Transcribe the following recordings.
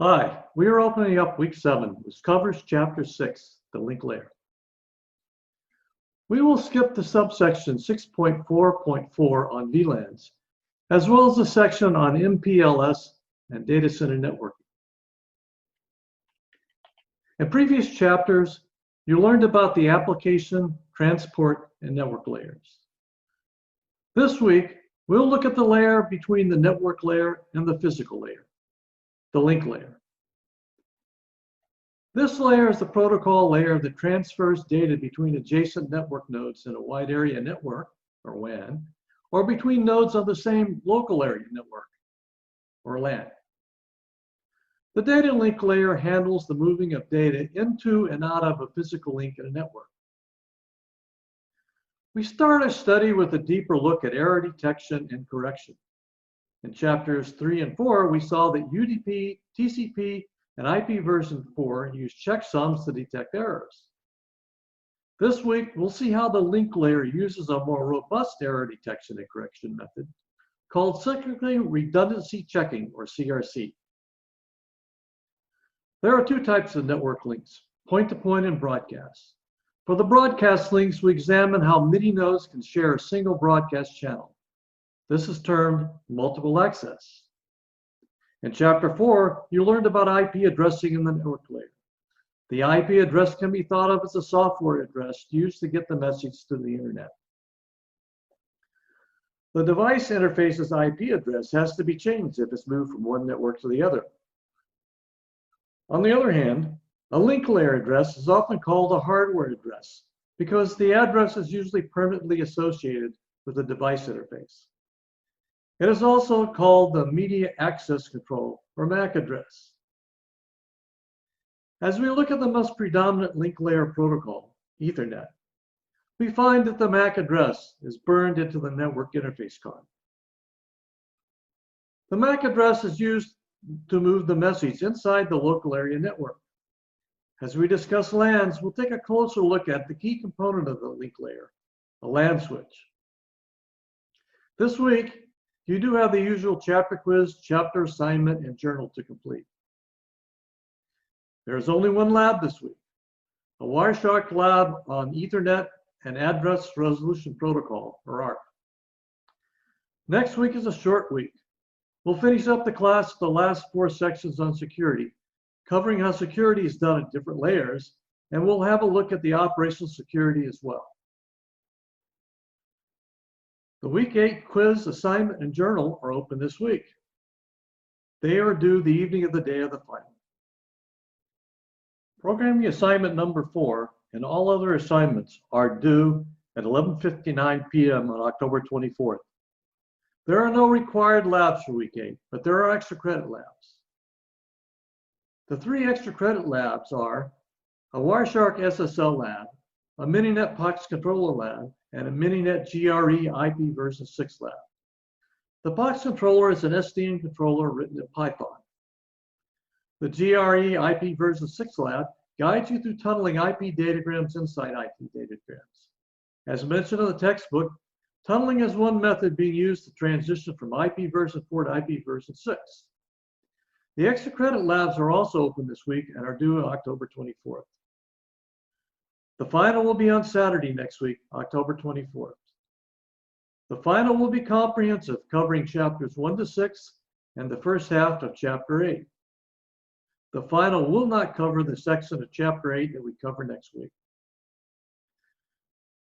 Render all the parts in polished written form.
Hi, we are opening up week 7, which covers chapter 6, the link layer. We will skip the subsection 6.4.4 on VLANs, as well as the section on MPLS and data center networking. In previous chapters, you learned about the application, transport, and network layers. This week, we'll look at the layer between the network layer and the physical layer, the link layer. This layer is the protocol layer that transfers data between adjacent network nodes in a wide area network, or WAN, or between nodes on the same local area network, or LAN. The data link layer handles the moving of data into and out of a physical link in a network. We start our study with a deeper look at error detection and correction. In chapters 3 and 4, we saw that UDP, TCP, and IP version 4 use checksums to detect errors. This week, we'll see how the link layer uses a more robust error detection and correction method called cyclically redundancy checking, or CRC. There are two types of network links, point-to-point and broadcast. For the broadcast links, we examine how many nodes can share a single broadcast channel. This is termed multiple access. In chapter 4, you learned about IP addressing in the network layer. The IP address can be thought of as a software address used to get the message to the internet. The device interface's IP address has to be changed if it's moved from one network to the other. On the other hand, a link layer address is often called a hardware address because the address is usually permanently associated with the device interface. It is also called the Media Access Control, or MAC address. As we look at the most predominant link layer protocol, Ethernet, we find that the MAC address is burned into the network interface card. The MAC address is used to move the message inside the local area network. As we discuss LANs, we'll take a closer look at the key component of the link layer, a LAN switch. This week, you do have the usual chapter quiz, chapter assignment, and journal to complete. There is only one lab this week, a Wireshark lab on Ethernet and Address Resolution Protocol, or ARP. Next week is a short week. We'll finish up the class with the last 4 sections on security, covering how security is done at different layers, and we'll have a look at the operational security as well. The week 8 quiz, assignment, and journal are open this week. They are due the evening of the day of the final. Programming assignment number 4 and all other assignments are due at 11:59 p.m. on October 24th. There are no required labs for week 8, but there are extra credit labs. The 3 extra credit labs are a Wireshark SSL lab, a Mininet POX controller lab, and a Mininet GRE IP version 6 lab. The POX controller is an SDN controller written in Python. The GRE IP version 6 lab guides you through tunneling IP datagrams inside IP datagrams. As mentioned in the textbook, tunneling is one method being used to transition from IP version 4 to IP version 6. The extra credit labs are also open this week and are due October 24th. The final will be on Saturday next week, October 24th. The final will be comprehensive, covering chapters 1 to 6 and the first half of chapter 8. The final will not cover the section of chapter 8 that we cover next week.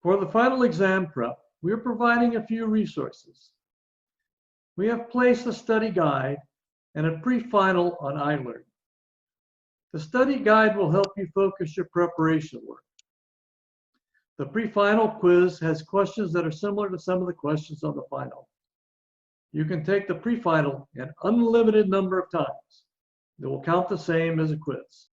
For the final exam prep, we are providing a few resources. We have placed a study guide and a pre-final on iLearn. The study guide will help you focus your preparation work. The pre-final quiz has questions that are similar to some of the questions on the final. You can take the pre-final an unlimited number of times. It will count the same as a quiz.